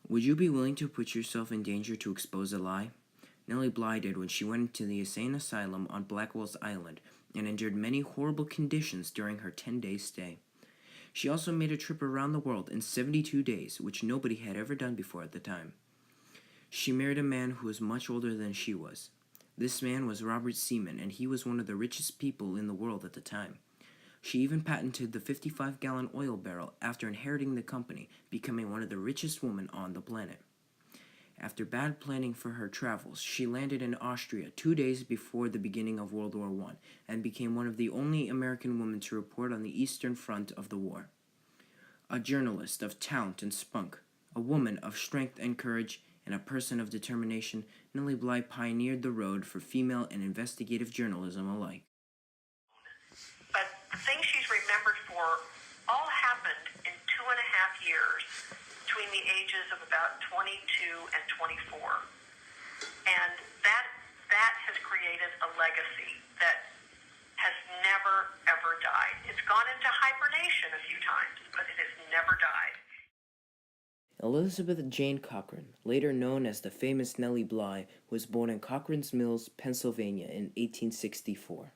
Would you be willing to put yourself in danger to expose a lie? Nellie Bly did when she went into the insane asylum on Blackwell's Island and endured many horrible conditions during her 10-day stay. She also made a trip around the world in 72 days, which nobody had ever done before at the time. She married a man who was much older than she was. This man was Robert Seaman, and he was one of the richest people in the world at the time. She even patented the 55-gallon oil barrel after inheriting the company, becoming one of the richest women on the planet. After bad planning for her travels, she landed in Austria 2 days before the beginning of World War I and became one of the only American women to report on the Eastern Front of the war. A journalist of talent and spunk, a woman of strength and courage, and a person of determination, Nellie Bly pioneered the road for female and investigative journalism alike. But the things she's remembered for all happened in 2.5 years between the ages of about 22 and 24. And that has created a legacy that has never, ever died. It's gone into hibernation a few times, but it has never died. Elizabeth Jane Cochran, later known as the famous Nellie Bly, was born in Cochran's Mills, Pennsylvania in 1864.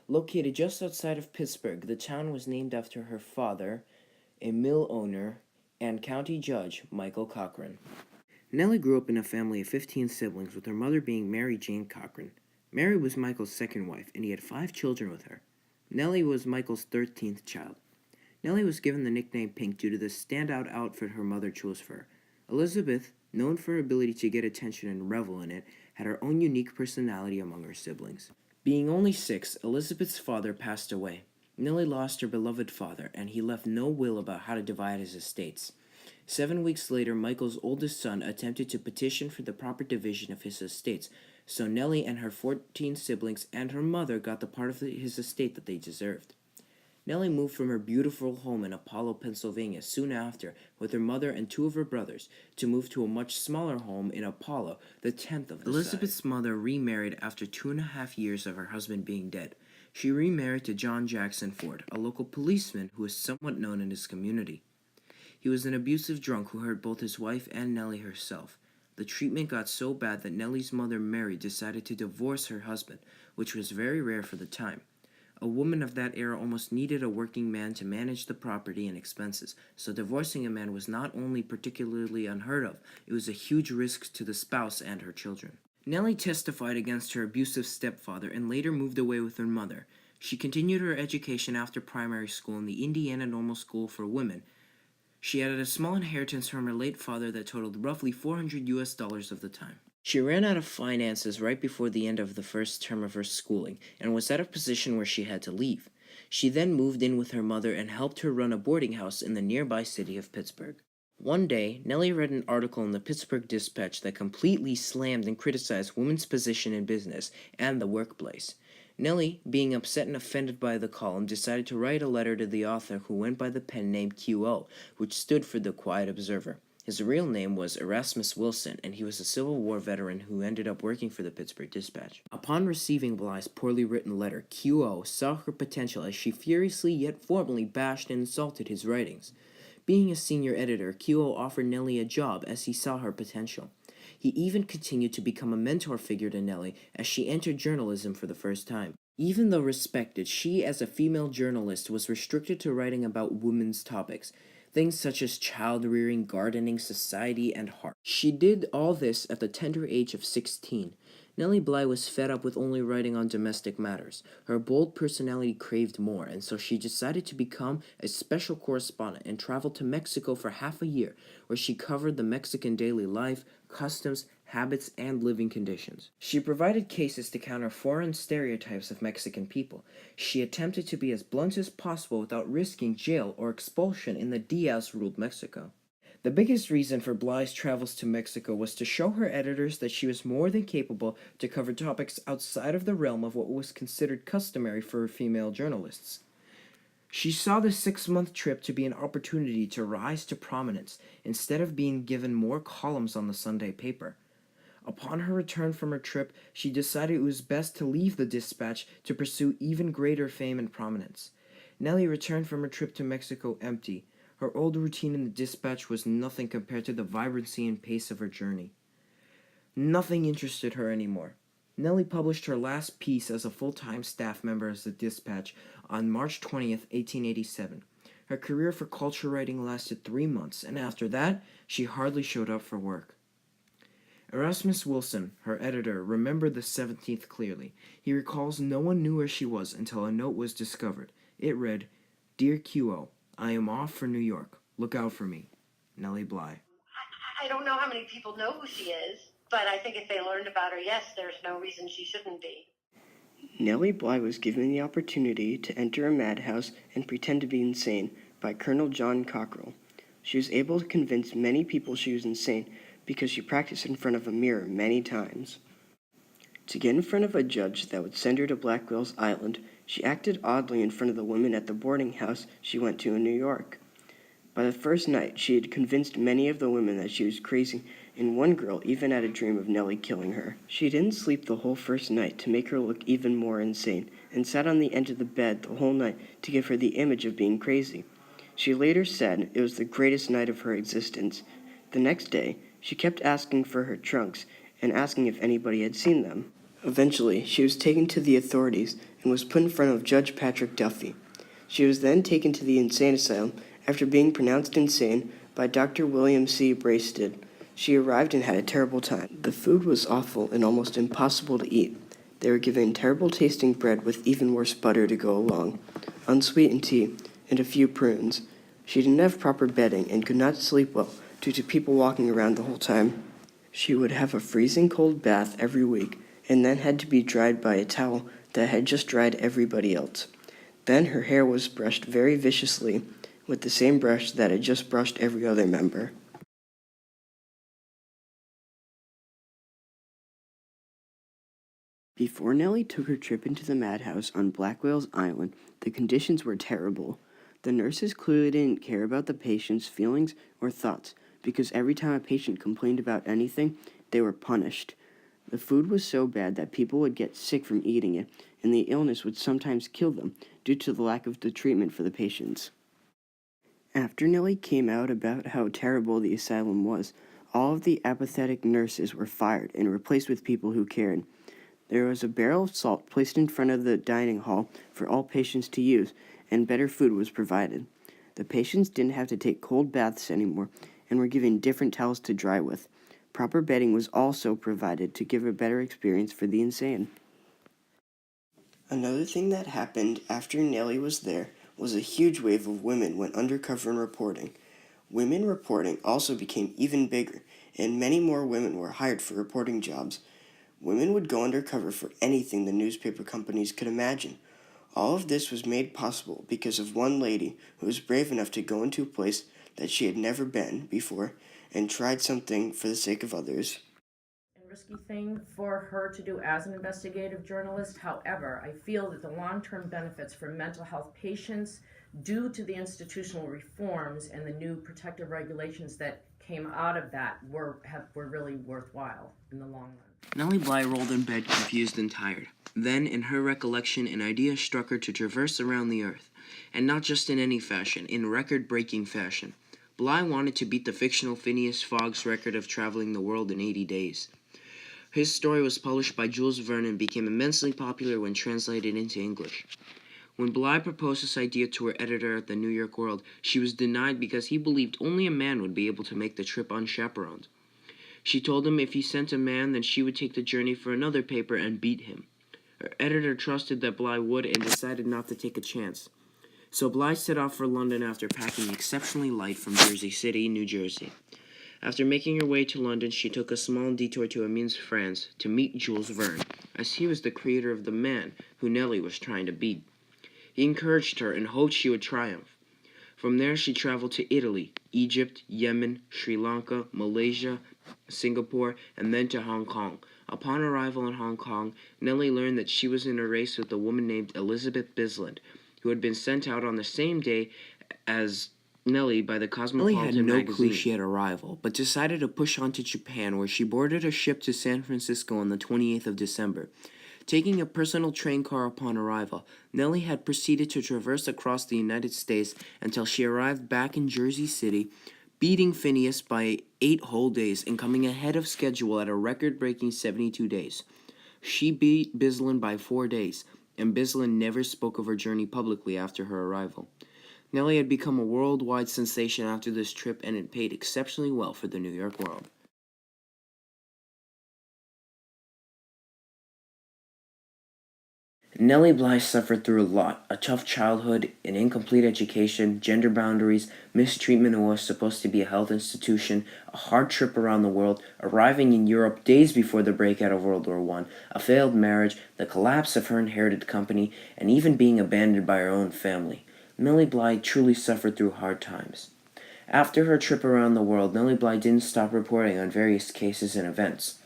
Located just outside of Pittsburgh, the town was named after her father, a mill owner, and county judge, Michael Cochran. Nellie grew up in a family of 15 siblings, with her mother being Mary Jane Cochran. Mary was Michael's second wife, and he had 5 children with her. Nellie was Michael's 13th child. Nellie was given the nickname Pink due to the standout outfit her mother chose for her. Elizabeth, known for her ability to get attention and revel in it, had her own unique personality among her siblings. Being only 6, Elizabeth's father passed away. Nellie lost her beloved father, and he left no will about how to divide his estates. 7 weeks later, Michael's oldest son attempted to petition for the proper division of his estates, so Nellie and her 14 siblings and her mother got the part of his estate that they deserved. Nellie moved from her beautiful home in Apollo, Pennsylvania soon after, with her mother and 2 of her brothers, to move to a much smaller home in Apollo, the 10th of the Elizabeth's mother remarried after 2.5 years of her husband being dead. She remarried to John Jackson Ford, a local policeman who was somewhat known in his community. He was an abusive drunk who hurt both his wife and Nellie herself. The treatment got so bad that Nellie's mother, Mary, decided to divorce her husband, which was very rare for the time. A woman of that era almost needed a working man to manage the property and expenses, so divorcing a man was not only particularly unheard of, it was a huge risk to the spouse and her children. Nellie testified against her abusive stepfather and later moved away with her mother. She continued her education after primary school in the Indiana Normal School for Women. She had a small inheritance from her late father that totaled roughly $400 of the time. She ran out of finances right before the end of the first term of her schooling and was at a position where she had to leave. She then moved in with her mother and helped her run a boarding house in the nearby city of Pittsburgh. One day, Nellie read an article in the Pittsburgh Dispatch that completely slammed and criticized women's position in business and the workplace. Nellie, being upset and offended by the column, decided to write a letter to the author, who went by the pen name QO, which stood for the Quiet Observer. His real name was Erasmus Wilson, and he was a Civil War veteran who ended up working for the Pittsburgh Dispatch. Upon receiving Bly's poorly written letter, QO saw her potential as she furiously yet formally bashed and insulted his writings. Being a senior editor, QO offered Nellie a job as he saw her potential. He even continued to become a mentor figure to Nellie as she entered journalism for the first time. Even though respected, she as a female journalist was restricted to writing about women's topics, things such as child-rearing, gardening, society, and heart. She did all this at the tender age of 16. Nellie Bly was fed up with only writing on domestic matters. Her bold personality craved more, and so she decided to become a special correspondent and traveled to Mexico for half a year, where she covered the Mexican daily life, customs, habits, and living conditions. She provided cases to counter foreign stereotypes of Mexican people. She attempted to be as blunt as possible without risking jail or expulsion in the Diaz-ruled Mexico. The biggest reason for Bly's travels to Mexico was to show her editors that she was more than capable to cover topics outside of the realm of what was considered customary for female journalists. She saw the 6-month trip to be an opportunity to rise to prominence instead of being given more columns on the Sunday paper. Upon her return from her trip, she decided it was best to leave the Dispatch to pursue even greater fame and prominence. Nellie returned from her trip to Mexico empty. Her old routine in the dispatch was nothing compared to the vibrancy and pace of her journey. Nothing interested her anymore. Nellie published her last piece as a full-time staff member of the dispatch on March 20th, 1887. Her career for culture writing lasted 3 months, and after that, she hardly showed up for work. Erasmus Wilson, her editor, remembered the 17th clearly. He recalls no one knew where she was until a note was discovered. It read, "Dear QO, I am off for New York. Look out for me. Nellie Bly." I don't know how many people know who she is, but I think if they learned about her, yes, there's no reason she shouldn't be. Nellie Bly was given the opportunity to enter a madhouse and pretend to be insane by Colonel John Cockrell. She was able to convince many people she was insane because she practiced in front of a mirror many times. To get in front of a judge that would send her to Blackwell's Island, she acted oddly in front of the women at the boarding house she went to in New York. By the first night, she had convinced many of the women that she was crazy, and one girl even had a dream of Nellie killing her. She didn't sleep the whole first night to make her look even more insane, and sat on the end of the bed the whole night to give her the image of being crazy. She later said it was the greatest night of her existence. The next day, she kept asking for her trunks and asking if anybody had seen them. Eventually, she was taken to the authorities and was put in front of Judge Patrick Duffy. She was then taken to the insane asylum after being pronounced insane by Dr. William C. Braisted. She arrived and had a terrible time. The food was awful and almost impossible to eat. They were given terrible tasting bread with even worse butter to go along, unsweetened tea, and a few prunes. She didn't have proper bedding and could not sleep well due to people walking around the whole time. She would have a freezing cold bath every week and then had to be dried by a towel that had just dried everybody else. Then her hair was brushed very viciously with the same brush that had just brushed every other member. Before Nellie took her trip into the madhouse on Blackwell's Island, the conditions were terrible. The nurses clearly didn't care about the patient's feelings or thoughts, because every time a patient complained about anything, they were punished. The food was so bad that people would get sick from eating it, and the illness would sometimes kill them due to the lack of the treatment for the patients. After Nellie came out about how terrible the asylum was, all of the apathetic nurses were fired and replaced with people who cared. There was a barrel of salt placed in front of the dining hall for all patients to use, and better food was provided. The patients didn't have to take cold baths anymore and were given different towels to dry with. Proper bedding was also provided to give a better experience for the insane. Another thing that happened after Nellie was there was a huge wave of women went undercover in reporting. Women reporting also became even bigger, and many more women were hired for reporting jobs. Women would go undercover for anything the newspaper companies could imagine. All of this was made possible because of one lady who was brave enough to go into a place that she had never been before and tried something for the sake of others. Risky thing for her to do as an investigative journalist. However, I feel that the long-term benefits for mental health patients due to the institutional reforms and the new protective regulations that came out of that were really worthwhile in the long run. Nellie Bly rolled in bed, confused and tired. Then, in her recollection, an idea struck her to traverse around the earth, and not just in any fashion, in record-breaking fashion. Bly wanted to beat the fictional Phineas Fogg's record of traveling the world in 80 days. His story was published by Jules Verne and became immensely popular when translated into English. When Bly proposed this idea to her editor at the New York World, she was denied because he believed only a man would be able to make the trip unchaperoned. She told him if he sent a man, then she would take the journey for another paper and beat him. Her editor trusted that Bly would and decided not to take a chance. So Bly set off for London after packing exceptionally light from Jersey City, New Jersey. After making her way to London, she took a small detour to Amiens, France, to meet Jules Verne, as he was the creator of the man who Nellie was trying to beat. He encouraged her and hoped she would triumph. From there, she traveled to Italy, Egypt, Yemen, Sri Lanka, Malaysia, Singapore, and then to Hong Kong. Upon arrival in Hong Kong, Nellie learned that she was in a race with a woman named Elizabeth Bisland, who had been sent out on the same day as Nellie by the Cosmopolitan magazine. Nellie had no clue she had a rival, but decided to push on to Japan, where she boarded a ship to San Francisco on the 28th of December. Taking a personal train car upon arrival, Nellie had proceeded to traverse across the United States until she arrived back in Jersey City, beating Phineas by 8 whole days and coming ahead of schedule at a record-breaking 72 days. She beat Bislin by 4 days, and Bislin never spoke of her journey publicly after her arrival. Nellie had become a worldwide sensation after this trip, and it paid exceptionally well for the New York World. Nellie Bly suffered through a lot: a tough childhood, an incomplete education, gender boundaries, mistreatment in what was supposed to be a health institution, a hard trip around the world, arriving in Europe days before the breakout of World War I, a failed marriage, the collapse of her inherited company, and even being abandoned by her own family. Nellie Bly truly suffered through hard times. After her trip around the world, Nellie Bly didn't stop reporting on various cases and events.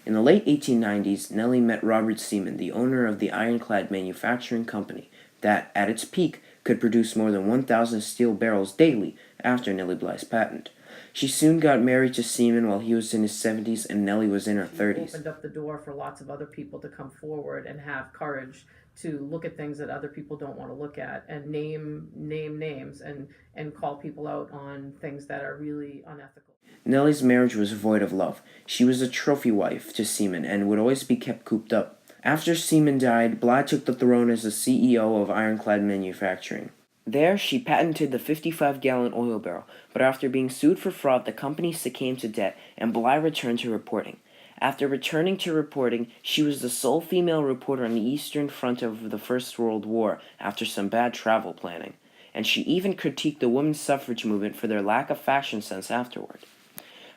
In the late 1890s, Nellie met Robert Seaman, the owner of the ironclad manufacturing company that, at its peak, could produce more than 1,000 steel barrels daily after Nellie Bly's patent. She soon got married to Seaman while he was in his 70s and Nellie was in her 30s. Opened up the door for lots of other people to come forward and have courage to look at things that other people don't want to look at, and name names and call people out on things that are really unethical. Nellie's marriage was void of love. She was a trophy wife to Seaman and would always be kept cooped up. After Seaman died, Bly took the throne as the CEO of ironclad manufacturing. There, she patented the 55-gallon oil barrel, but after being sued for fraud, the company succumbed to debt, and Bly returned to reporting. After returning to reporting, she was the sole female reporter on the Eastern Front of the First World War after some bad travel planning, and she even critiqued the women's suffrage movement for their lack of fashion sense afterward.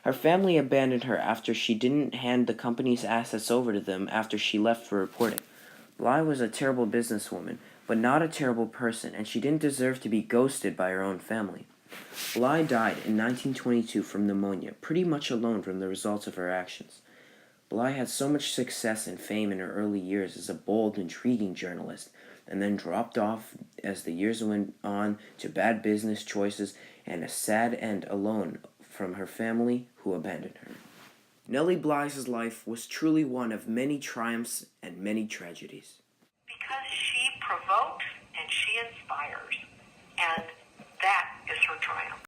Her family abandoned her after she didn't hand the company's assets over to them after she left for reporting. Bly was a terrible businesswoman, but not a terrible person, and she didn't deserve to be ghosted by her own family. Bly died in 1922 from pneumonia, pretty much alone from the results of her actions. Bly had so much success and fame in her early years as a bold, intriguing journalist, and then dropped off as the years went on to bad business choices and a sad end alone from her family, who abandoned her. Nellie Bly's life was truly one of many triumphs and many tragedies. Because she provokes and she inspires, and that is her triumph.